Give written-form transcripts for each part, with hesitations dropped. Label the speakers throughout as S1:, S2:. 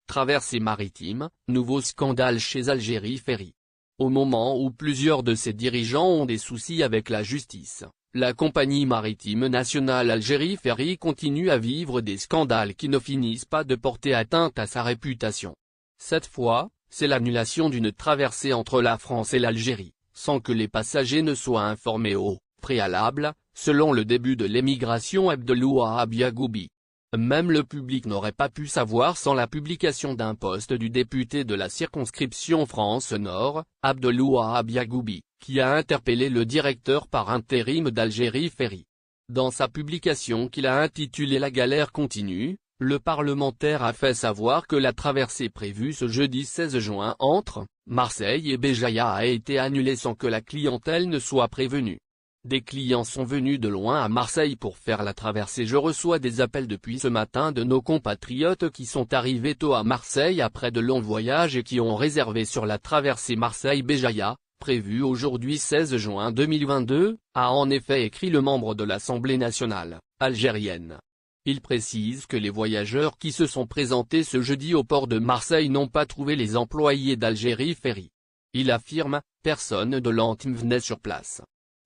S1: Traversée maritime, nouveau scandale chez Algérie Ferry. Au moment où plusieurs de ses dirigeants ont des soucis avec la justice, la compagnie maritime nationale Algérie Ferry continue à vivre des scandales qui ne finissent pas de porter atteinte à sa réputation. Cette fois, c'est l'annulation d'une traversée entre la France et l'Algérie, sans que les passagers ne soient informés au préalable, selon le début de l'émigration Abdelouahab Yagoubi. Même le public n'aurait pas pu savoir sans la publication d'un post du député de la circonscription France-Nord, Abdelouahab Yagoubi, qui a interpellé le directeur par intérim d'Algérie Ferry. Dans sa publication qu'il a intitulée La galère continue, le parlementaire a fait savoir que la traversée prévue ce jeudi 16 juin entre Marseille et Béjaïa a été annulée sans que la clientèle ne soit prévenue. Des clients sont venus de loin à Marseille pour faire la traversée. Je reçois des appels depuis ce matin de nos compatriotes qui sont arrivés tôt à Marseille après de longs voyages et qui ont réservé sur la traversée Marseille-Béjaïa, prévue aujourd'hui 16 juin 2022, a en effet écrit le membre de l'Assemblée nationale algérienne. Il précise que les voyageurs qui se sont présentés ce jeudi au port de Marseille n'ont pas trouvé les employés d'Algérie Ferry. Il affirme, personne de l'ANTM venait sur place.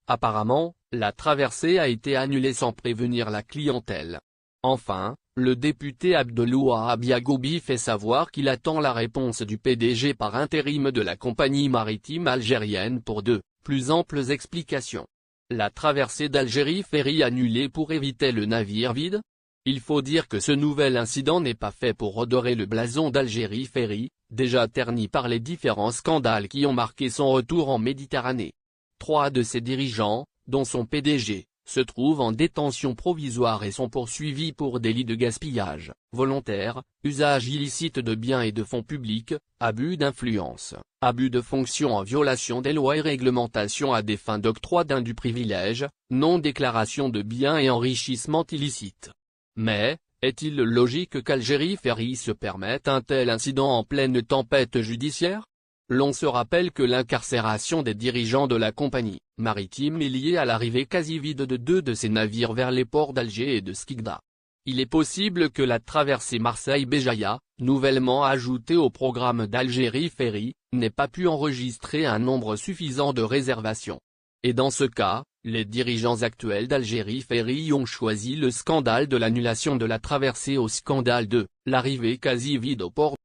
S1: Apparemment, la traversée a été annulée sans prévenir la clientèle. Enfin, le député Abdelouahab Yagoubi fait savoir qu'il attend la réponse du PDG par intérim de la compagnie maritime algérienne pour de plus amples explications. La traversée d'Algérie Ferry annulée pour éviter le navire vide? Il faut dire que ce nouvel incident n'est pas fait pour redorer le blason d'Algérie Ferry, déjà terni par les différents scandales qui ont marqué son retour en Méditerranée. 3 de ses dirigeants, dont son PDG, se trouvent en détention provisoire et sont poursuivis pour délits de gaspillage volontaire, usage illicite de biens et de fonds publics, abus d'influence, abus de fonction en violation des lois et réglementations à des fins d'octroi d'indus privilèges, non-déclaration de biens et enrichissement illicite. Mais, est-il logique qu'Algérie Ferry se permette un tel incident en pleine tempête judiciaire? L'on se rappelle que l'incarcération des dirigeants de la compagnie maritime est liée à l'arrivée quasi vide de 2 de ses navires vers les ports d'Alger et de Skikda. Il est possible que la traversée Marseille-Béjaïa, nouvellement ajoutée au programme d'Algérie Ferry, n'ait pas pu enregistrer un nombre suffisant de réservations. Et dans ce cas, les dirigeants actuels d'Algérie Ferry ont choisi le scandale de l'annulation de la traversée au scandale de l'arrivée quasi vide au port.